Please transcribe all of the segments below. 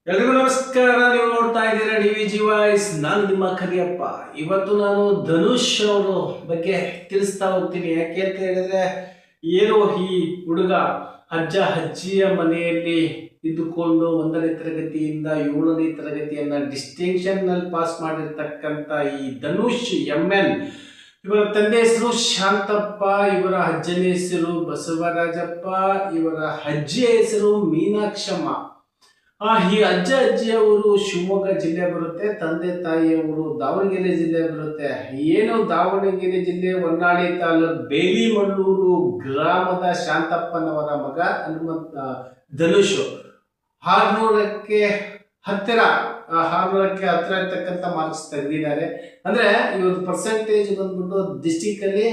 ಎಲ್ರಿಗೂ ನಮಸ್ಕಾರ. ನೀವು ನೋಡ್ತಾ ಇದ್ದೀರಾ DVG ವಾಯ್ಸ್. ನಾನು ನಿಮ್ಮ ಕರಿಯಪ್ಪ. ಇವತ್ತು ನಾನು ಧನುಷ್ ಅವರು ಬಗ್ಗೆ ತಿಳಿಸ್ತಾ ಹೋಗ್ತೀನಿ. ಯಾಕೆ ಅಂತ ಹೇಳಿದ್ರೆ, ಏನೋ ಈ ಹುಡುಗ ಅಜ್ಜ ಅಜ್ಜಿಯ ಮನೆಯಲ್ಲಿ ಇದ್ದುಕೊಂಡು 1ನೇ ತರಗತಿಯಿಂದ 7ನೇ ತರಗತಿಯನ್ನ ಡಿಸ್ಟಿಂಕ್ಷನ್ ನಲ್ಲಿ ಪಾಸ್ ಮಾಡಿರ್ತಕ್ಕಂಥ ಈ ಧನುಷ್ MN, ಇವರ ತಂದೆ ಹೆಸರು ಶಾಂತಪ್ಪ, ಇವರ ಅಜ್ಜನ ಹೆಸರು ಬಸವರಾಜಪ್ಪ, ಇವರ ಅಜ್ಜಿಯ ಹೆಸರು ಮೀನಾಕ್ಷಮ್ಮ. ಈ ಅಜ್ಜ ಅಜ್ಜಿಯವರು ಶಿವಮೊಗ್ಗ ಜಿಲ್ಲೆ ಬರುತ್ತೆ, ತಂದೆ ತಾಯಿಯವರು ದಾವಣಗೆರೆ ಜಿಲ್ಲೆ ಬರುತ್ತೆ. ಏನು ದಾವಣಗೆರೆ ಜಿಲ್ಲೆ ಹೊನ್ನಾಳಿ ತಾಲೂಕು ಬೇಲಿಮಲ್ಲೂರು ಗ್ರಾಮದ ಶಾಂತಪ್ಪನವರ ಮಗ ಹನುಮಂತ ಧನುಷ್ 600ಕ್ಕೆ ಹತ್ತಿರ ಇರ್ತಕ್ಕಂಥ ಮಾರ್ಕ್ಸ್ ತೆಗೆದಿದ್ದಾರೆ. ಅಂದ್ರೆ ಇವತ್ತು ಪರ್ಸೆಂಟೇಜ್ ಬಂದ್ಬಿಟ್ಟು ಡಿಸ್ಟಿಕ್ ಅಲ್ಲಿ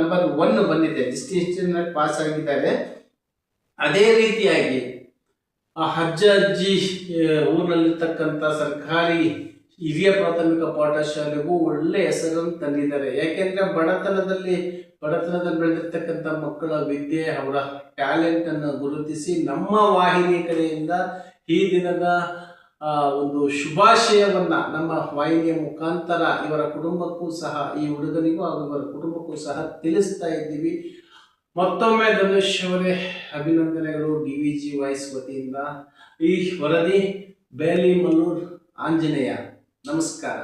ನಂಬರ್ 1 ಬಂದಿದೆ, ಡಿಸ್ಟಿಂಕ್ಷನ್ ಪಾಸ್ ಆಗಿದ್ದಾರೆ. ಅದೇ ರೀತಿಯಾಗಿ ಅಜ್ಜ ಅಜ್ಜಿ ಊರಿನಲ್ಲಿರ್ತಕ್ಕಂಥ ಸರ್ಕಾರಿ ಹಿರಿಯ ಪ್ರಾಥಮಿಕ ಪಾಠಶಾಲೆಗೂ ಒಳ್ಳೆ ಹೆಸರನ್ನು ತಂದಿದ್ದಾರೆ. ಯಾಕೆಂದ್ರೆ ಬಡತನದಲ್ಲಿ ಬೆಳೆದಿರ್ತಕ್ಕಂಥ ಮಕ್ಕಳ ವಿದ್ಯೆ, ಅವರ ಟ್ಯಾಲೆಂಟ್ ಅನ್ನು ಗುರುತಿಸಿ ನಮ್ಮ ವಾಹಿನಿ ಕಡೆಯಿಂದ ಈ ದಿನದ ಒಂದು ಶುಭಾಶಯವನ್ನ ನಮ್ಮ ವಾಹಿನಿಯ ಮುಖಾಂತರ ಇವರ ಕುಟುಂಬಕ್ಕೂ ಸಹ, ಈ ಹುಡುಗನಿಗೂ ಹಾಗೂ ಇವರ ಕುಟುಂಬಕ್ಕೂ ಸಹ ತಿಳಿಸ್ತಾ ಇದ್ದೀವಿ. ಮತ್ತೊಮ್ಮೆ ಧನುಷ್ ಅವರೇ ಅಭಿನಂದನೆಗಳು DVG ವಾಯ್ಸ್ ವತಿಯಿಂದ. ಈ ವರದಿ ಬೇಲಿಮಲ್ಲೂರು ಆಂಜನೇಯ. ನಮಸ್ಕಾರ.